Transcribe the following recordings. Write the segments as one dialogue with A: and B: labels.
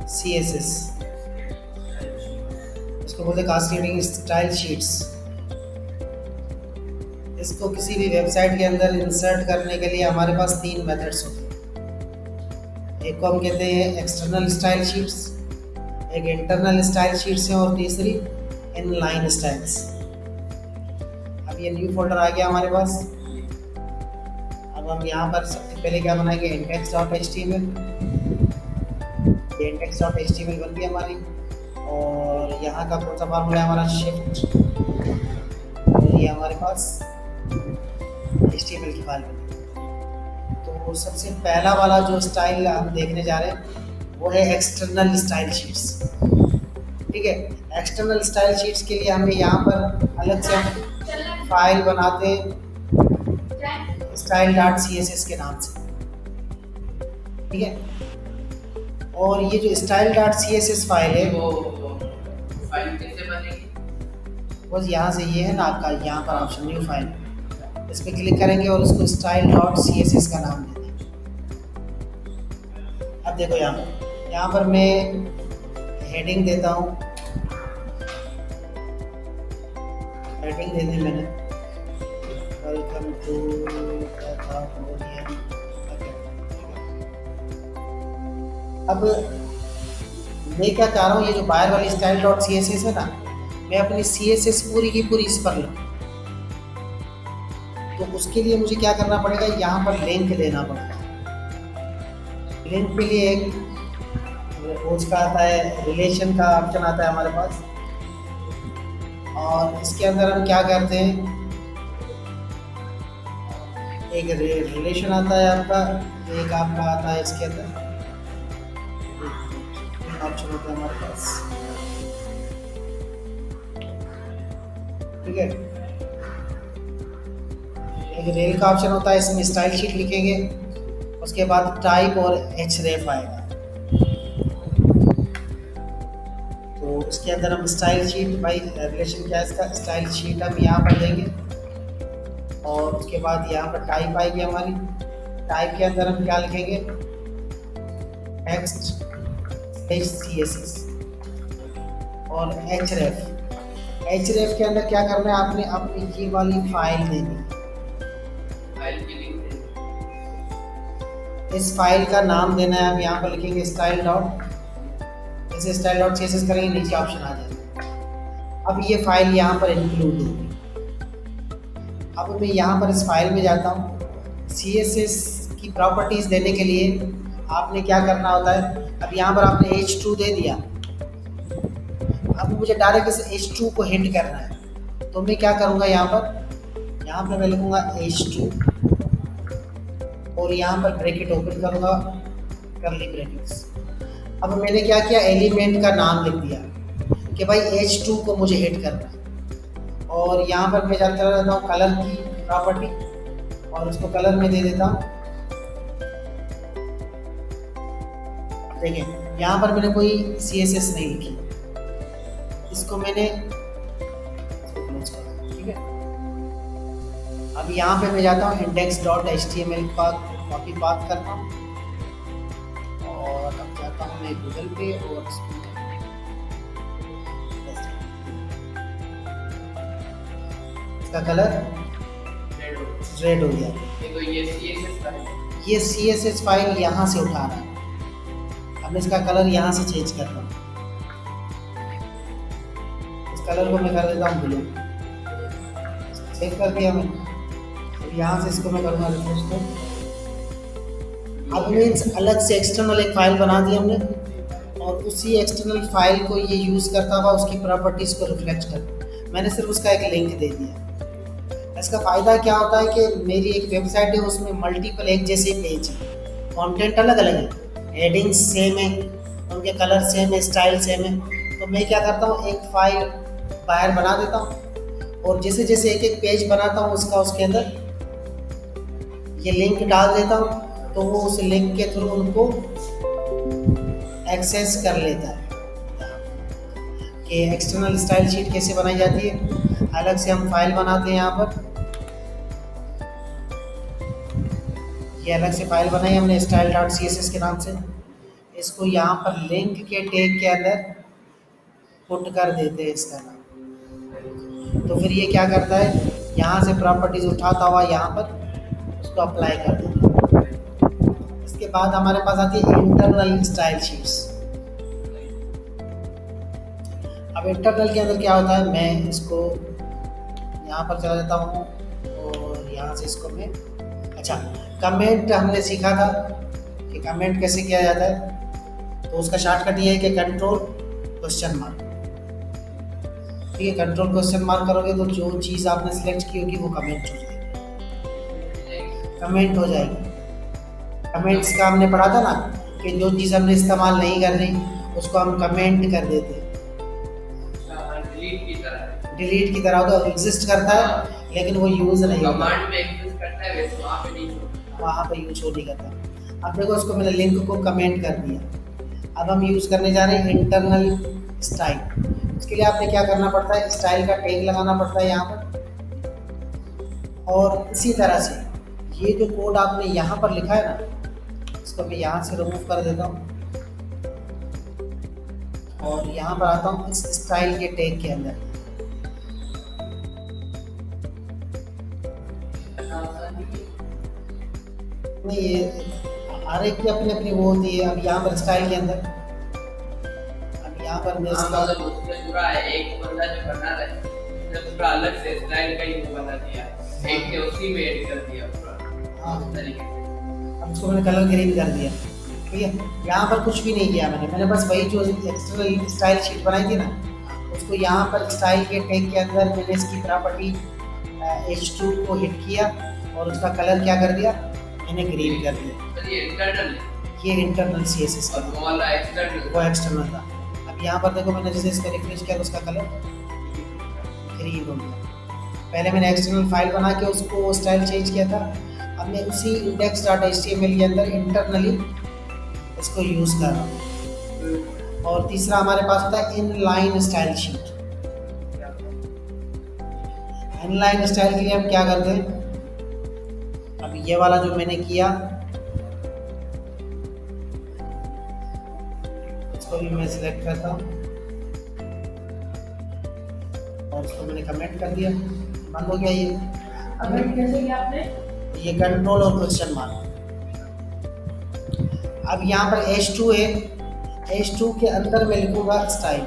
A: CSS, इसको बोलते cascading style sheets. इसको किसी भी वेबसाइट के अंदर इंसर्ट करने के लिए हमारे पास 3 मेथड्स होते हैं। एक को हम कहते हैं एक्सटर्नल स्टाइल शीट्स, एक इंटरनल स्टाइल शीट्स है और तीसरी इनलाइन स्टाइल्स। अब ये न्यू फोल्डर आ गया हमारे पास। अब हम यहाँ पर सबसे पहले क्या बनाएंगे, index.html। ये index.html बन गई हमारी। और यहाँ का कौन सा फार्मूला है हमारा, शिफ्ट, और ये हमारे पास HTML की फाइल बनी। तो सबसे पहला वाला जो स्टाइल हम देखने जा रहे हैं वो है एक्सटर्नल स्टाइल शीट्स। ठीक है, एक्सटर्नल स्टाइल शीट्स के लिए हमें यहाँ पर अलग से हम फाइल बनाते हैं style.css के नाम से। ठीक है, और ये जो style.css फाइल है
B: वो फाइल कैसे बनेगी?
A: बस यहाँ से, ये है ना आपका यहाँ पर ऑप्शन न्यू फाइल, इस पर क्लिक करेंगे और उसको style.css का नाम दे देंगे। अब देखो यहाँ पर मैं हेडिंग देता हूँ, हेडिंग दे दी मैंने, वेलकम टू अब मैं क्या चाह रहा हूँ, ये जो बाहर वाली style.css है ना, मैं अपनी CSS पूरी की पूरी इस पर लूँ। तो उसके लिए मुझे क्या करना पड़ेगा, यहाँ पर लिंक देना पड़ेगा। लिंक के लिए एक उसका आता है, रिलेशन का ऑप्शन आता है हमारे पास, और इसके अंदर हम क्या करते हैं, एक रिलेशन आता है आपका, एक आपका आता है इसके अंदर ऑप्शन होता है हमारे पास। ठीक है, एक रेल का ऑप्शन होता है, इसमें स्टाइल शीट लिखेंगे, उसके बाद टाइप और href आएगा। तो इसके अंदर हम स्टाइल शीट, भाई रिलेशन क्या है इसका, स्टाइल शीट हम यहाँ पर देंगे, और उसके बाद यहाँ पर टाइप आएगी हमारी। टाइप के अंदर हम क्या लिखेंगे, टेक्स्ट CSS, और href के अंदर क्या करना है, आपने अपनी ये वाली फाइल देनी है।
B: फाइल की लिंक दे।
A: इस फाइल का नाम देना है, आप यहाँ पर लिखेंगे स्टाइल डॉट, जैसे style.css करेंगे नीचे ऑप्शन आ जाएगा। अब ये फाइल यहाँ पर इंक्लूड होगी। अब मैं यहाँ पर इस फाइल में जाता हूँ। CSS की प्रॉपर्टीज देने के लिए आपने क्या करना होता है, अब यहाँ पर आपने h2 दे दिया, अब मुझे डायरेक्ट इस h2 को हिट करना है। तो मैं क्या करूँगा, यहाँ पर मैं लिखूँगा h2 और यहाँ पर ब्रैकेट ओपन करूँगा, कर्ली ब्रैकेट्स। अब मैंने क्या किया, एलिमेंट का नाम लिख दिया कि भाई h2 को मुझे हिट करना है। और यहाँ पर मैं चला जाता हूँ कलर की प्रॉपर्टी, और उसको कलर में दे देता हूँ। देखिए यहाँ पर मैंने कोई CSS नहीं लिखी, इसको मैंने क्लोज कर, ठीक है। अब यहाँ पे मैं जाता हूँ index.html पर कॉपी पाथ करता हूँ, और अब जाता हूँ मैं गूगल पे, और इसका कलर रेड हो गया।
B: देखो ये CSS फाइल,
A: ये CSS फाइल यहाँ से उठा रहा है। अब इसका कलर यहाँ से चेंज करता हूँ, इस कलर को मैं कर देता हूँ ब्लू, सेव कर दिया मैंने। अब यहाँ से इसको मैं करूँगा रिफ्रेश कर। अब मीन्स अलग से एक्सटर्नल एक फाइल बना दी हमने, और उसी एक्सटर्नल फाइल को ये यूज़ करता हुआ उसकी प्रॉपर्टीज़ को रिफ्लेक्ट कर, मैंने सिर्फ उसका एक लिंक दे दिया। इसका फ़ायदा क्या होता है कि मेरी एक वेबसाइट है, उसमें मल्टीपल एक जैसे पेज है, कंटेंट अलग अलग है, हेडिंग्स सेम है, उनके कलर सेम है, स्टाइल सेम है। तो मैं क्या करता हूँ, एक फाइल बाहर बना देता हूँ, और जैसे जैसे एक एक पेज बनाता हूँ उसके अंदर ये लिंक डाल देता हूँ, तो वो उस लिंक के थ्रू उनको एक्सेस कर लेता है कि एक्सटर्नल स्टाइल शीट कैसे बनाई जाती है। अलग से हम फाइल बनाते हैं, यहाँ पर ये अलग से फाइल बनाई हमने style.css के नाम से। इसको यहाँ पर लिंक के टैग के अंदर पुट कर देते हैं इसका नाम। तो फिर ये क्या करता है, यहाँ से प्रॉपर्टीज उठाता हुआ यहाँ पर उसको अप्लाई कर देता है। इसके बाद हमारे पास आती है इंटरनल स्टाइल शीट्स। अब इंटरनल के अंदर क्या होता है, मैं इसको यहाँ पर चला जाता हूँ और यहाँ से इसको मैं, अच्छा कमेंट हमने सीखा था कि कमेंट कैसे किया जाता है। तो उसका शॉर्टकट ये है कि कंट्रोल क्वेश्चन मार्क, ठीक है। कंट्रोल क्वेश्चन मार्क करोगे तो जो चीज़ आपने सिलेक्ट की होगी वो कमेंट हो जाएगी, कमेंट हो जाएगी। कमेंट्स का हमने पढ़ा था ना कि जो चीज़ हमने इस्तेमाल नहीं कर रही उसको हम कमेंट कर देते हैं। डिलीट की तरह होता है, एग्जिस्ट करता है लेकिन वो यूज़ नहीं होता,
B: कमांड में एग्जिस्ट करता है वैसे वहाँ पे नहीं होता,
A: वहाँ पे यूज हो नहीं करता। अब देखो इसको मैंने लिंक को कमेंट कर दिया। अब हम यूज़ करने जा रहे हैं इंटरनल स्टाइल। इसके लिए आपने क्या करना पड़ता है, स्टाइल का टैग लगाना पड़ता है यहाँ पर। और इसी तरह से ये जो कोड आपने यहाँ पर लिखा है ना, इसको मैं यहाँ से रिमूव कर देता हूँ और यहाँ पर आता हूँ इस स्टाइल के टैग के अंदर। नहीं, ये हर एक की अपनी अपनी वो होती है। अब यहाँ पर स्टाइल के अंदर, अब यहाँ पर मैं इसका
B: मतलब उसमें पूरा एक बंदा जो बना रहा है उसने पूरा अलग से स्टाइल का ही बना दिया, एक ने उसी में ऐड कर दिया पूरा।
A: हाँ,
B: उस तरीके से
A: अब इसको मैंने कलर ग्रीन कर दिया, ठीक है। यहाँ पर कुछ भी नहीं किया मैंने बस वही जो एक्सटर्नल स्टाइल शीट बनाई थी ना, उसको यहाँ पर स्टाइल के टैग के अंदर मैंने इसकी प्रॉपर्टी H2 को हिट किया और उसका कलर क्या कर दिया, मैंने ग्रीन कर दिया।
B: तो ये इंटरनल है
A: ये इंटरनल CSS का
B: और वो वाला एक्सटर्नल
A: वो एक्सटर्नल था। अब यहाँ पर देखो मैंने जैसे इसका रिफ्रेश किया तो उसका कलर ग्रीन हो गया। पहले मैंने एक्सटर्नल फाइल बना के उसको स्टाइल चेंज किया था, अब मैं उसी index.html के अंदर इंटरनली इसको यूज़ कर रहा हूँ। और तीसरा हमारे पास होता है inline style sheet. Inline style के लिए हम क्या करते हैं, अब ये वाला जो मैंने किया इसको भी मैं सिलेक्ट करता हूँ और इसको मैंने कमेंट कर दिया, बंद हो गया ये।
B: कमेंट कैसे किया आपने?
A: ये कंट्रोल और क्वेश्चन मार्क। अब यहाँ पर H2 है, H2 के अंदर मैं लिखूंगा स्टाइल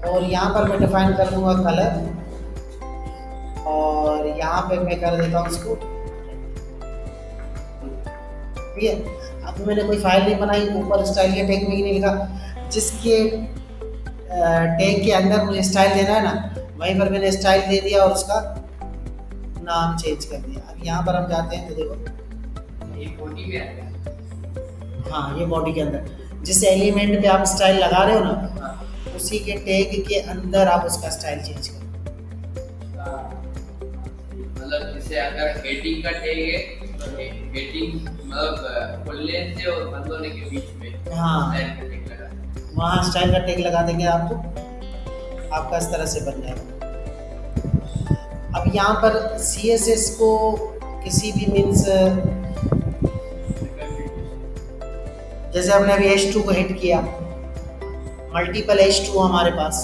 A: और यहाँ पर मैं डिफाइन कर दूंगा कलर और यहाँ पे मैं कर देता हूँ इसको, ठीक है। अब मैंने कोई फाइल नहीं बनाई, ऊपर स्टाइल के टैग में ही नहीं लिखा, जिसके टैग के अंदर मुझे स्टाइल देना है ना वहीं पर मैंने स्टाइल दे दिया और उसका नाम चेंज कर दिया। अब यहाँ पर हम जाते हैं तो देखो
B: ये बॉडी में आ गया।
A: हाँ, ये बॉडी के अंदर जिस एलिमेंट पे आप स्टाइल लगा रहे हो ना,
B: हाँ।
A: उसी के टैग के अंदर आप उसका स्टाइल चेंज करो।
B: मतलब जैसे अगर हेडिंग का टैग है तो हेडिंग मतलब खोलने से और बंद होने के बीच में
A: हाँ,
B: स्टाइल का टैग लगा,
A: वहाँ स्टाइल का टैग लगा देंगे आपको, आपका इस तरह से बन जाएगा। अब यहाँ पर CSS को किसी भी मीन्स जैसे हमने अभी H2 को हिट किया, मल्टीपल H2 हमारे पास,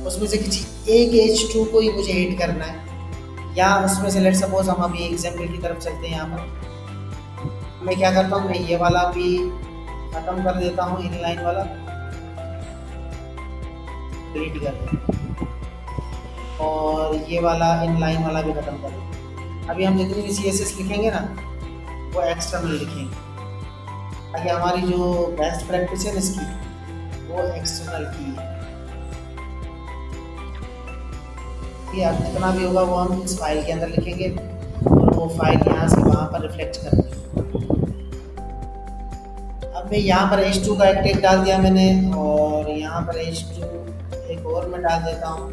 A: उसमें से किसी एक H2 को ही मुझे हिट करना है, या उसमें से लेट सपोज हम अभी एग्जाम्पल की तरफ चलते हैं। यहाँ पर मैं क्या करता हूँ, मैं ये वाला भी खत्म कर देता हूँ, इनलाइन वाला डिलीट कर देता हूँ और ये वाला इनलाइन वाला भी खत्म कर देता हूँ। अभी हम जितनी भी CSS लिखेंगे ना वो एक्सटर्नल लिखेंगे, ताकि हमारी जो बेस्ट प्रैक्टिस है ना इसकी वो एक्सटर्नल की है। अब जितना भी होगा वो हम इस फाइल के अंदर लिखेंगे और वो फाइल यहाँ से वहाँ पर रिफ्लेक्ट कर देंगे। अब मैं यहाँ पर H2 का एक टैग डाल दिया मैंने और यहाँ पर H2 एक और मैं डाल देता हूँ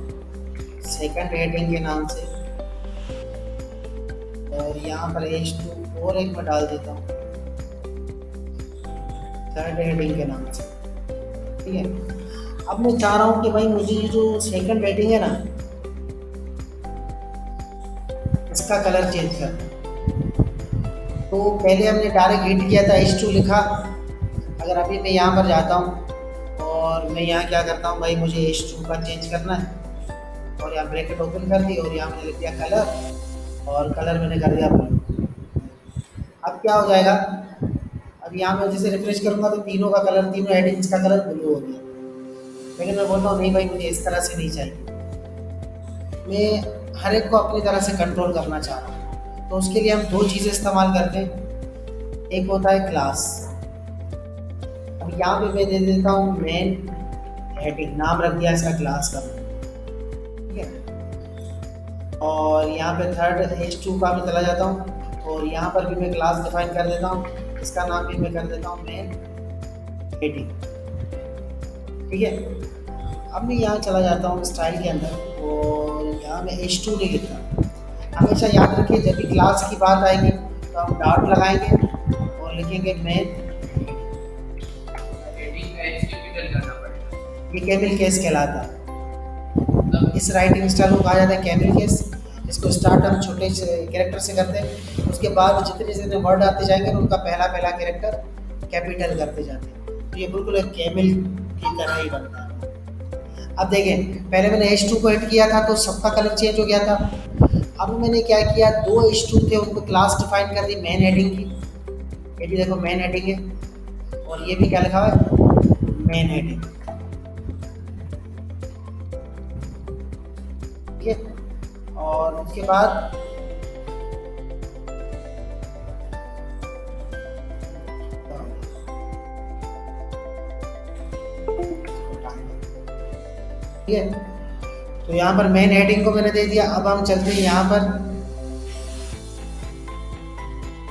A: सेकंड हेडिंग के नाम से, और यहाँ पर H2 और एक मैं डाल देता हूँ थर्ड हेडिंग के नाम से, ठीक है। अब मैं चाह रहा हूँ कि भाई मुझे ये जो सेकंड हेडिंग है ना इसका कलर चेंज कर, तो पहले हमने डायरेक्ट हिट किया था H2 लिखा। अगर अभी मैं यहाँ पर जाता हूँ और मैं यहाँ क्या करता हूँ भाई, मुझे H2 का चेंज करना है और यहाँ ब्रैकेट ओपन कर दी और यहाँ मैंने लिख दिया कलर और कलर मैंने कर दिया ब्लू। अब क्या हो जाएगा, अब यहाँ मैं जैसे रिफ्रेश करूँगा तो तीनों का कलर, तीनों हेडिंग्स का कलर ब्लू हो गया। लेकिन मैं बोलता हूँ नहीं भाई, मुझे इस तरह से नहीं चाहिए, मैं हर एक को अपनी तरह से कंट्रोल करना चाह रहा हूँ। तो उसके लिए हम दो चीज़ें इस्तेमाल करते हैं। एक होता है क्लास। अब यहाँ पे मैं दे देता हूँ मेन हेडिंग, नाम रख दिया इसका क्लास का, ठीक है। और यहाँ पे थर्ड H2 का मैं चला जाता हूँ और यहाँ पर भी मैं क्लास डिफाइन कर देता हूँ, इसका नाम भी मैं कर देता हूँ मेन हेडिंग, ठीक है। अब मैं यहाँ चला जाता हूँ स्टाइल के अंदर और यहाँ मैं H2 नहीं लिखता। हमेशा याद रखिए जब भी क्लास की बात आएगी तो हम डॉट लगाएंगे और लिखेंगे मेन। ये कैमिल केस कहलाता है। इस राइटिंग स्टाइल को कहा जाता है कैमिल केस। इसको स्टार्ट हम छोटे कैरेक्टर से करते हैं, उसके बाद जितने जितने वर्ड आते जाएंगे उनका पहला पहला कैरेक्टर कैपिटल करते जाते हैं। तो ये बिल्कुल एक कैमिल की तरह ही बनता है। अब देखें, पहले मैंने H2 को हिट किया था तो सबका कलर चेंज हो गया था। अब मैंने क्या किया, दो H2 थे उनको क्लास डिफाइन कर दी मेन हेडिंग की। ये भी देखो मेन हेडिंग है और ये भी क्या लिखा हुआ है, मेन हेडिंग, ठीक है। और उसके बाद ठीक है, तो यहाँ पर मेन हेडिंग को मैंने दे दिया। अब हम चलते हैं यहाँ पर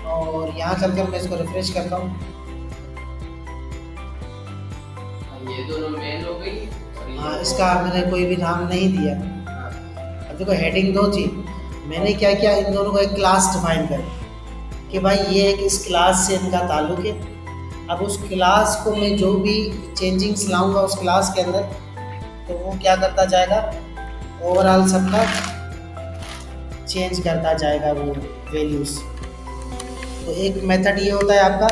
A: और यहाँ चलकर मैं इसको रिफ्रेश करता हूँ।
B: ये दोनों मेन हो गई।
A: हाँ, इसका मैंने कोई भी नाम नहीं दिया। अब देखो हेडिंग दो थी, मैंने क्या किया, इन दोनों को एक क्लास डिफाइन कर कि भाई ये एक इस क्लास से इनका ताल्लुक है। अब उस क्लास को मैं जो भी चेंजिंग्स लाऊंगा उस क्लास के अंदर, तो वो क्या करता जाएगा, ओवरऑल सबका चेंज करता जाएगा वो वैल्यूज़। तो एक मेथड ये होता है आपका,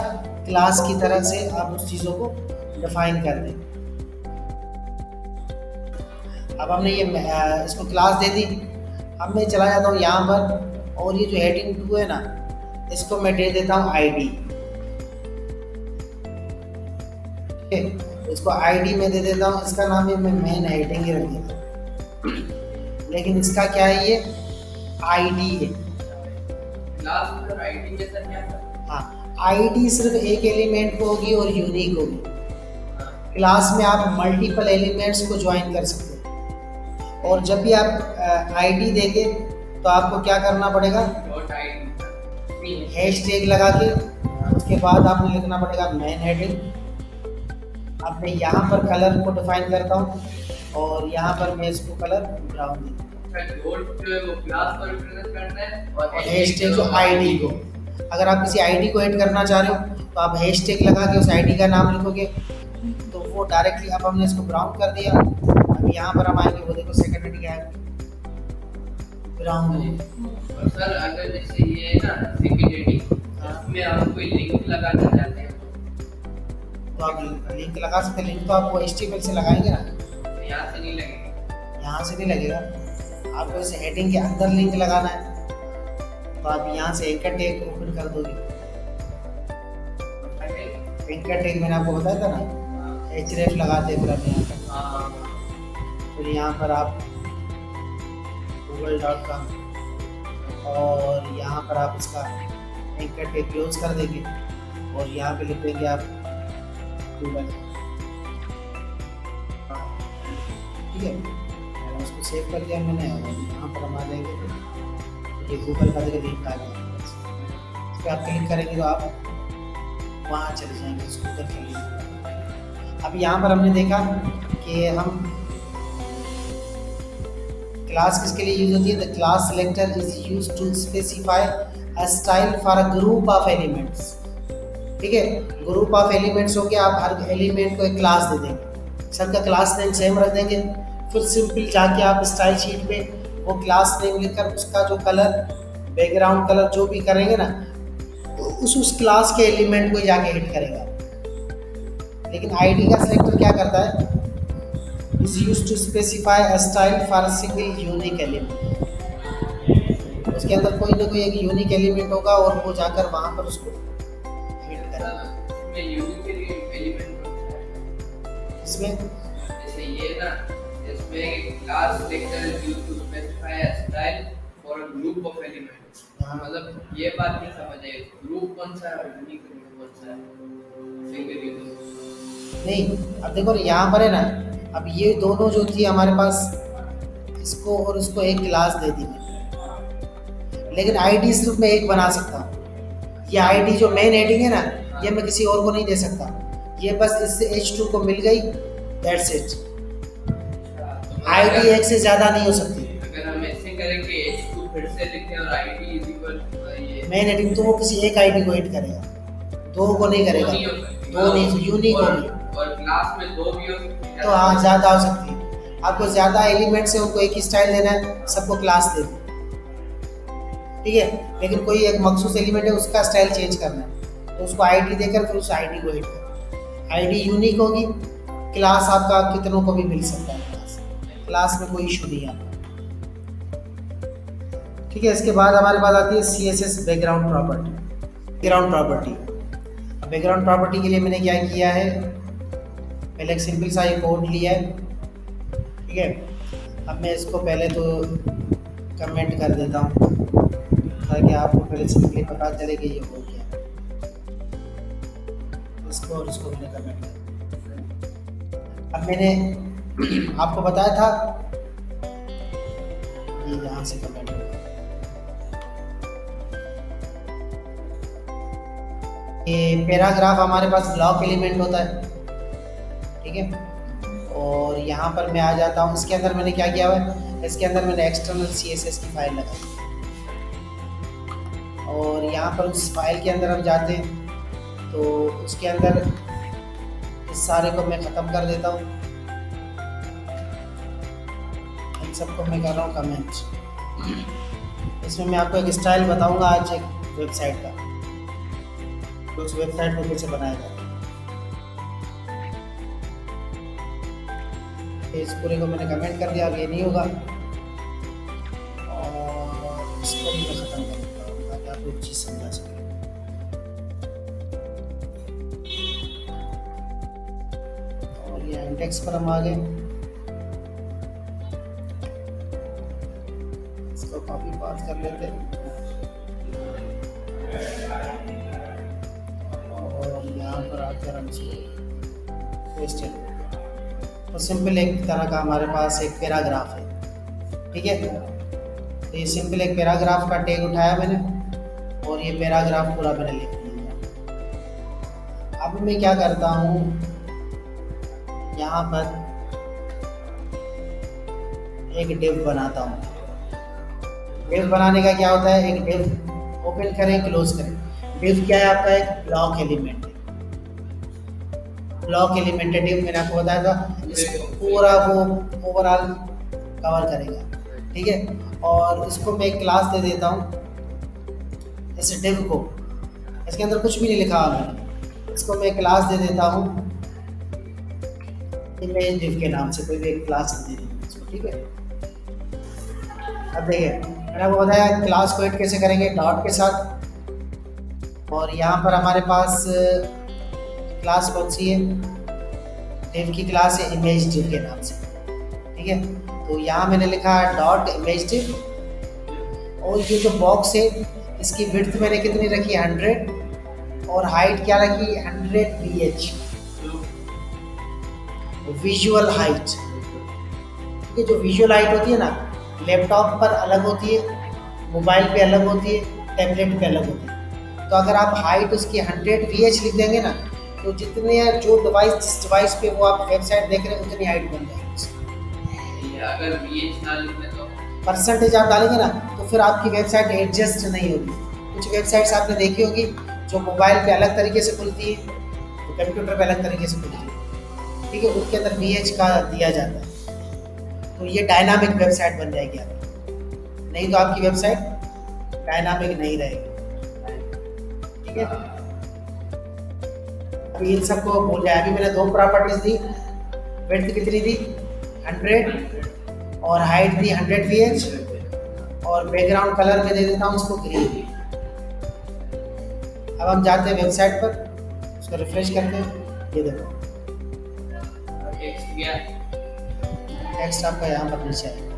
A: क्लास की तरह से आप उस चीज़ों को डिफाइन कर दें। अब हमने ये इसको क्लास दे दी। अब मैं चला जाता हूँ यहाँ पर और ये जो हेडिंग 2 है ना, इसको मैं दे देता हूँ ID, ठीक है। इसको ID में दे देता हूँ, इसका नाम है मैं मेन हेडिंग ही रख देता हूँ, लेकिन इसका क्या है, ये ID है।
B: क्लास में ID जैसा क्या है?
A: हाँ, ID सिर्फ एक एलिमेंट को होगी और यूनिक होगी। क्लास में आप मल्टीपल एलिमेंट्स को ज्वाइन कर सकते हैं और जब भी आप ID देंगे तो आपको क्या करना पड़ेगा, हैश टैग लगा के उसके बाद आपने लिखना पड़ेगा मेन हेडिंग। अब मैं यहाँ पर कलर को डिफाइन करता हूँ और यहाँ पर मैं इसको कलर ब्राउन देता हूँ। हैश टैग जो ID को, अगर आप किसी ID को ऐड करना चाह रहे हो तो आप हैश टैग लगा के उस ID का नाम लिखोगे तो वो डायरेक्टली। अब हमने इसको ब्राउन कर दिया। अब यहाँ पर हम आएंगे, वो देखो सेकंड हेडिंग है ब्राउन।
B: और सर अगर जैसे ये है ना सेकंड हेडिंग, इसमें हम कोई लिंक लगाना चाहते हैं
A: तो आप लिंक लगा सकते हैं। लिंक तो आपको HTML से लगाएंगे ना,
B: तो यहाँ से नहीं लगेगा।
A: यहाँ से नहीं लगेगा, आपको इस हेडिंग के अंदर लिंक लगाना है। तो आप यहाँ से एंकर टैग ओपन कर दोगे। एंकर टैग मैंने आपको बताया था ना, href लगाते हैं फिर आप यहाँ पर, फिर यहाँ पर आप google.com और यहाँ पर आप इसका एंकर टैग क्लोज कर देंगे और यहाँ पे लिख देंगे आप गूगल, ठीक है। और उसको सेव कर दिया मैंने और यहाँ पर हम आ जाएंगे तो ये गूगल का लिंक आ गया। इस पर आप क्लिक करेंगे तो आप वहाँ चले जाएंगे उस गूगल के लिंक। अब यहाँ पर हमने देखा कि हम क्लास किसके लिए यूज होती है, the class selector is used to specify a style for a group of elements, ठीक है। ग्रुप ऑफ एलिमेंट्स हो के आप हर एलिमेंट को एक क्लास दे देंगे, सबका क्लास नेम सेम रख देंगे। फिर सिंपल जाके आप स्टाइल शीट पे वो क्लास नेम लिखकर उसका जो कलर, बैकग्राउंड कलर जो भी करेंगे ना, उस क्लास के एलिमेंट को ही जाके हिट करेगा। लेकिन आईडी का सिलेक्टर क्या करता है, is used to specify a style for a single unique element. उसके अंदर कोई ना कोई एक यूनिक एलिमेंट होगा और वो जाकर वहां पर उसको हिट करेगा।
B: इसमें यूनिक एलिमेंट होता है
A: इसमें
B: जैसे ये ना, इसमें class selector is used to specify a style for a group of elements. मतलब ये बात नहीं समझ आई, ग्रुप कौन सा है, यूनिक कौन सा है, सिंगल यूनिक
A: नहीं। अब देखो यहाँ पर है ना, अब ये दोनों जो थी हमारे पास, इसको और इसको एक क्लास दे दी मैंने, लेकिन आईडी सिर्फ मैं एक बना सकता हूँ। ये आईडी जो मेन हेडिंग है ना, ये मैं किसी और को नहीं दे सकता। ये बस इससे H2 को मिल गई, दैट्स इट। आईडी एक से ज़्यादा नहीं हो सकती।
B: अगर हम ऐसे करें कि H2 फिर से लिखें और ID इज इक्वल टू ये
A: मेन हेडिंग तो वो किसी एक आईडी को हिट करेगा, दो को नहीं करेगा। दो नहीं, यूनिक होगी।
B: और क्लास में दो भी हो सकती है
A: तो हाँ, ज़्यादा हो सकती है। आपको ज़्यादा एलिमेंट्स है, उनको एक ही स्टाइल देना है, सबको क्लास दे दो, ठीक है। लेकिन कोई एक मखसूस एलिमेंट है, उसका स्टाइल चेंज करना है, तो उसको आईडी देकर फिर उस आईडी को हिट करना। आईडी यूनिक होगी, क्लास आपका कितनों को भी मिल सकता है। क्लास में कोई इशू नहीं आता, ठीक है। इसके बाद हमारे पास आती है CSS background property. Background property के लिए मैंने क्या किया है, पहले एक सिंपल सा ये कोड लिया है, ठीक है। अब मैं इसको पहले तो कमेंट कर देता हूँ ताकि आपको पहले सिंपली पता चले कि ये हो गया। इसको और इसको मैंने कमेंट कर। अब मैंने आपको बताया था, ये यहाँ से कमेंट कर। ये पैराग्राफ हमारे पास ब्लॉक एलिमेंट होता है, ठीक है। और यहाँ पर मैं आ जाता हूँ, इसके अंदर मैंने क्या किया हुआ है, इसके अंदर मैंने एक्सटर्नल CSS की फाइल लगाई, और यहाँ पर उस फाइल के अंदर हम जाते हैं तो उसके अंदर इस सारे को मैं ख़त्म कर देता हूँ। इन सबको मैं कर रहा हूँ कमेंट। इसमें मैं आपको एक स्टाइल बताऊँगा आज, एक वेबसाइट का, तो उस वेबसाइट को कैसे बनाया जाए। इस पूरे को मैंने कमेंट कर दिया, अब ये नहीं होगा, और इसको भी मैं ख़त्म कर देता हूँ ताकि आपको एक चीज़ समझा सके। और ये इंडेक्स पर हम आ गए, इसको कॉपी पास कर लेते हैं, और यहाँ पर आकर हम इसको पेस्ट कर। तो सिंपल एक तरह का हमारे पास एक पैराग्राफ है, ठीक है। तो ये सिंपल एक पैराग्राफ का टैग उठाया मैंने, और ये पैराग्राफ पूरा मैंने लिख लिया। अब मैं क्या करता हूँ, यहाँ पर एक डिव बनाता हूँ। डिव बनाने का क्या होता है, एक डिव ओपन करें, क्लोज करें। डिव क्या है आपका, एक ब्लॉक एलिमेंट है। ब्लॉक एलिमेंट है डिव, मैंने आपको बताया था, इसको पूरा वो ओवरऑल कवर करेगा, ठीक है। और इसको मैं एक क्लास दे देता हूँ, जैसे डिव को, इसके अंदर कुछ भी नहीं लिखा हुआ मैंने, इसको मैं क्लास दे देता हूँ इमेज डिव के नाम से, कोई भी एक क्लास दे देंगे इसको, ठीक है। अब देखिए मैंने आपको बताया क्लास को ऐड कैसे करेंगे, डॉट के साथ। और यहाँ पर हमारे पास क्लास कौन सी है, डिव की क्लास है इमेज डिव के नाम से, ठीक है। तो यहाँ मैंने लिखा है डॉट इमेज डिव, और ये जो बॉक्स है इसकी विड्थ मैंने कितनी रखी, 100, और हाइट क्या रखी, 100 VH, विजुअल हाइट, ठीक है। जो विजुअल हाइट होती है ना, लैपटॉप पर अलग होती है, मोबाइल पे अलग होती है, टैबलेट पे अलग होती है। तो अगर आप हाइट उसकी 100 VH लिख देंगे ना, तो जितने जो डिवाइस, जिस डिवाइस पे वो आप वेबसाइट देख रहे हैं, उतनी हाइट बन जाएगी।
B: अगर VH ना लिखें तो
A: परसेंटेज आप डालेंगे ना, तो फिर आपकी वेबसाइट एडजस्ट नहीं होगी। कुछ वेबसाइट्स आपने देखी होगी जो मोबाइल पे अलग तरीके से खुलती है, तो कंप्यूटर पे अलग तरीके से खुलती है, ठीक है। उनके अंदर VH का दिया जाता है, तो ये डायनामिक वेबसाइट बन जाएगी आपकी। नहीं तो आपकी वेबसाइट डायनामिक नहीं रहेगी, ठीक है। अभी इन सबको भूल जाए। अभी मैंने दो प्रॉपर्टीज दी, विड्थ कितनी दी 100 और हाइट दी 100 ph और बैकग्राउंड कलर में दे देता हूँ उसको ग्रीन। अब हम जाते हैं वेबसाइट पर, उसको रिफ्रेश करते हैं। ये देखो टेक्स्ट आपका यहाँ पर नीचे आएगा।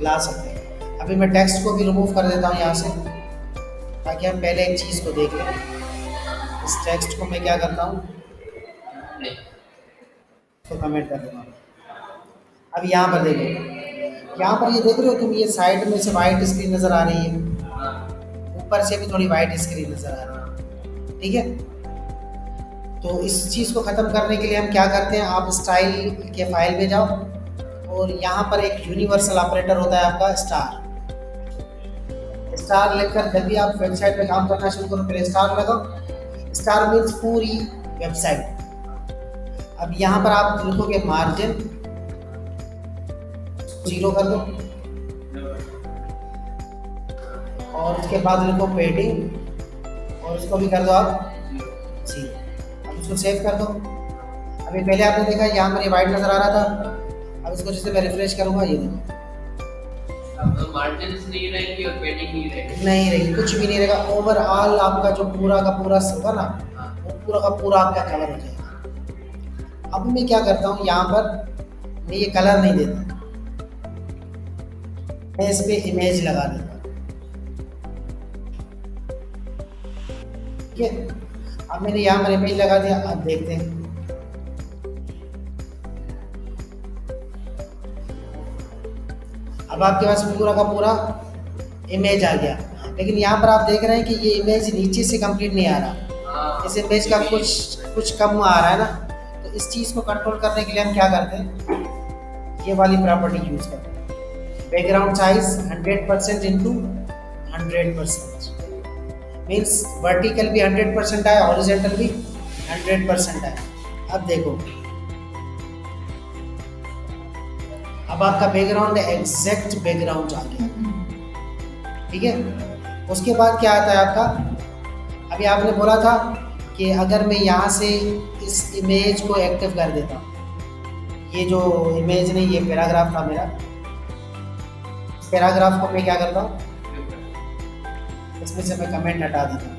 A: ला सकते हैं। अभी मैं टेक्स्ट को भी रिमूव कर देता हूँ यहाँ से, ताकि हम पहले एक चीज़ को देख लें। इस टेक्स्ट को मैं क्या करता हूँ, तो कमेंट कर देता हूँ। अब यहाँ पर देखो, यहाँ पर ये देख रहे हो तुम, ये साइड में से वाइट स्क्रीन नज़र आ रही है, ऊपर से भी थोड़ी वाइट स्क्रीन नज़र आ रही है, ठीक है। तो इस चीज़ को ख़त्म करने के लिए हम क्या करते हैं, आप स्टाइल के फाइल में जाओ और यहाँ पर एक यूनिवर्सल ऑपरेटर होता है आपका स्टार। स्टार लिखकर जब भी आप वेबसाइट पे काम करना शुरू करो, पहले स्टार लगाओ। स्टार मीन्स पूरी वेबसाइट। अब यहाँ पर आप लिखोगे मार्जिन 0 कर दो और उसके बाद लिखो पेडिंग और उसको भी कर दो आप 0। अब उसको सेव कर दो। अभी पहले आपने देखा यहाँ पर ये वाइट नज़र आ रहा था, अब इसको जैसे मैं रिफ्रेश करूँगा, ये देखो
B: अब तो मार्जिन्स नहीं रहेगी और पेडिंग
A: नहीं रहेगी, कुछ भी नहीं रहेगा। ओवरऑल आपका जो पूरा का पूरा होगा ना, वो पूरा का पूरा आपका कवर हो जाएगा। अब मैं क्या करता हूँ, यहाँ पर मैं ये कलर नहीं देता, मैं इस पे इमेज लगा देता हूँ, ठीक है। अब मैंने यहाँ पर इमेज लगा दिया। अब देखते हैं, अब आपके पास पूरा का पूरा इमेज आ गया। लेकिन यहाँ पर आप देख रहे हैं कि ये इमेज नीचे से कंप्लीट नहीं आ रहा, इस इमेज का कुछ कम आ रहा है ना। तो इस चीज़ को कंट्रोल करने के लिए हम क्या करते हैं, ये वाली प्रॉपर्टी यूज़ करते हैं, background size 100% into 100%। Means vertical भी 100% आया, हॉरिजॉन्टल भी 100% आया। अब देखो, अब आपका बैकग्राउंड एग्जैक्ट बैकग्राउंड आ गया, ठीक है। उसके बाद क्या आता है आपका, अभी आपने बोला था कि अगर मैं यहाँ से इस इमेज को एक्टिव कर देता हूँ, ये जो इमेज नहीं, ये पैराग्राफ था मेरा, पैराग्राफ को मैं क्या करता हूँ, इसमें से मैं कमेंट हटा देता हूँ,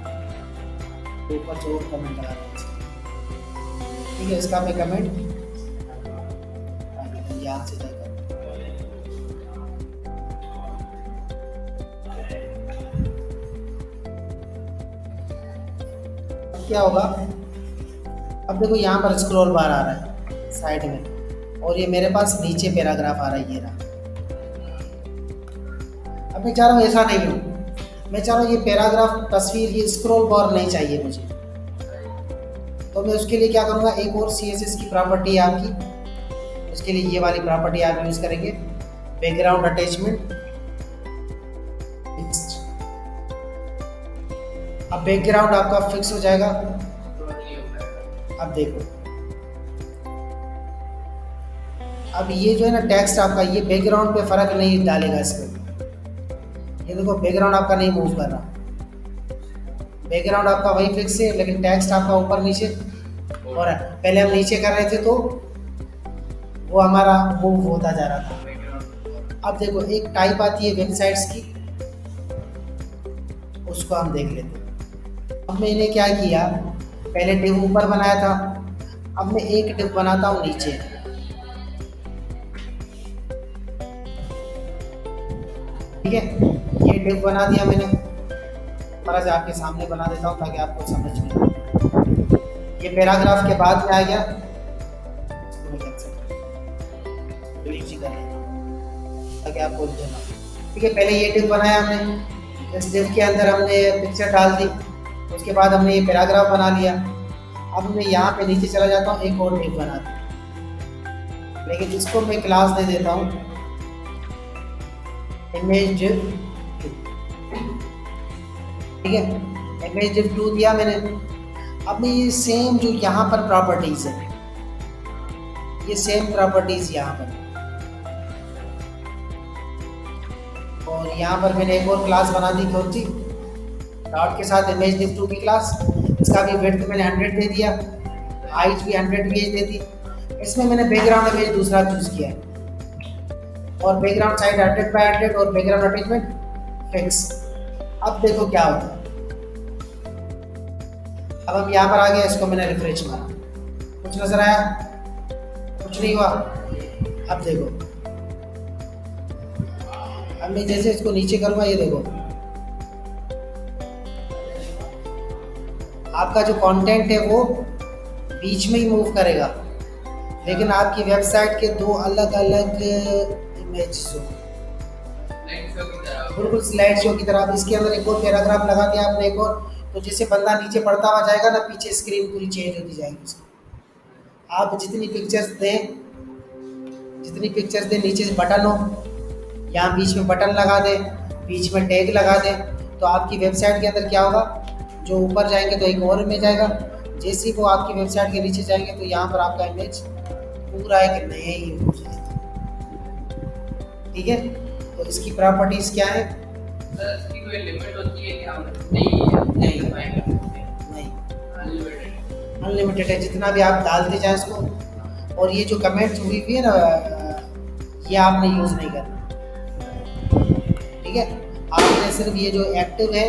A: ऊपर से और कमेंट लगा देता हूँ, ठीक है। इसका मैं कमेंट यहाँ से जाकर क्या होगा, अब देखो यहाँ पर स्क्रॉल बार आ रहा है साइड में और ये मेरे पास नीचे पैराग्राफ आ रहा है, ये रहा। अब मैं चाह रहा हूँ ऐसा नहीं हो, मैं चाह रहा हूँ ये पैराग्राफ तस्वीर, ये स्क्रॉल बार नहीं चाहिए मुझे। तो मैं उसके लिए क्या करूँगा, एक और CSS की प्रॉपर्टी है आपकी, उसके लिए ये वाली प्रॉपर्टी आप यूज़ करेंगे, बैकग्राउंड अटैचमेंट। अब बैकग्राउंड आपका फिक्स हो जाएगा। अब देखो, अब ये जो है ना टेक्स्ट आपका, ये बैकग्राउंड पे फर्क नहीं डालेगा इस पे। ये देखो बैकग्राउंड आपका नहीं मूव कर रहा, बैकग्राउंड आपका वही फिक्स है, लेकिन टेक्स्ट आपका ऊपर नीचे हो रहा है। पहले हम नीचे कर रहे थे तो वो हमारा मूव होता जा रहा था। अब देखो एक टाइप आती है वेबसाइट्स की, उसको हम देख लेते हैं। अब मैंने क्या किया, पहले डिव ऊपर बनाया था, अब मैं एक डिव बनाता हूँ नीचे, ठीक है। ये डिव बना दिया मैंने, थोड़ा सा आपके सामने बना देता हूँ ताकि आपको समझ में आए। ये पैराग्राफ के बाद में आ गया, ताकि आपको ठीक है। पहले ये डिव बनाया हमने, इस डिव के अंदर हमने पिक्चर डाल दी, उसके बाद हमने ये पैराग्राफ बना लिया। अब मैं यहाँ पे नीचे चला जाता हूँ, एक और डिव बना दी, लेकिन इसको मैं क्लास दे देता हूँ इमेज डिव, ठीक है। इमेज डिव 2 दिया मैंने। अब मैं ये सेम जो यहाँ पर प्रॉपर्टीज है, ये सेम प्रॉपर्टीज यहाँ पर, और यहाँ पर मैंने एक और क्लास बना दी कौन सी, डॉट के साथ इमेज div 2 की क्लास। इसका भी विड्थ मैंने 100 दे दिया, हाइट भी 100 इमेज दे दी। इसमें मैंने बैकग्राउंड इमेज दूसरा चूज किया है और बैकग्राउंड साइड 100x100 और बैकग्राउंड अटैचमेंट फिक्स। अब देखो क्या होता है। अब हम यहाँ पर आ गए, इसको मैंने रिफ्रेश मारा, कुछ नजर आया? कुछ नहीं हुआ। अब देखो, अब मैं जैसे इसको नीचे करूँगा, ये देखो आपका जो कंटेंट है वो बीच में ही मूव करेगा, लेकिन आपकी वेबसाइट के दो अलग अलग इमेज हो, बिल्कुल स्लाइड शो की तरह। अब इसके अंदर एक और पैराग्राफ लगा दिया आपने एक और, तो जैसे बंदा नीचे पढ़ता हुआ जाएगा ना, पीछे स्क्रीन पूरी चेंज होती जाएगी उसकी। आप जितनी पिक्चर्स दें नीचे से बटन हो, यहाँ बीच में बटन लगा दें, बीच में टैग लगा दें, तो आपकी वेबसाइट के अंदर क्या होगा, जो ऊपर जाएंगे तो एक और इमेज आएगा, जैसे ही वो आपकी वेबसाइट के नीचे जाएंगे तो यहाँ पर आपका इमेज पूरा एक नए ही हो जाएगा। ठीक है, तो इसकी प्रॉपर्टीज क्या है?
B: सर इसकी कोई लिमिट होती है क्या? नहीं
A: अनलिमिटेड है, जितना भी आप डालते जाएं इसको। और ये जो कमेंट्स हुई है ना, ये आपने यूज़ नहीं करना। ठीक है, आपने सिर्फ ये जो एक्टिव है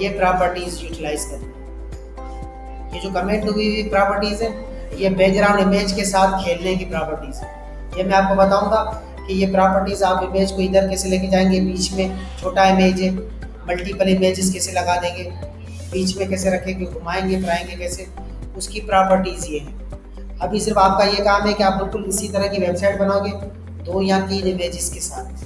A: ये प्रॉपर्टीज यूटिलाइज करनी। ये जो कमेंट हुई हुई प्रॉपर्टीज है, ये बैकग्राउंड इमेज के साथ खेलने की प्रॉपर्टीज है। ये मैं आपको बताऊंगा कि ये प्रॉपर्टीज आप इमेज को इधर कैसे लेके जाएंगे, बीच में छोटा इमेज है, मल्टीपल इमेजेस कैसे लगा देंगे, बीच में कैसे रखेंगे, घुमाएंगे फिराएंगे कैसे, उसकी प्रॉपर्टीज ये है। अभी सिर्फ आपका ये काम है कि आप बिल्कुल इसी तरह की वेबसाइट बनाओगे 2 या 3 इमेजेस के साथ।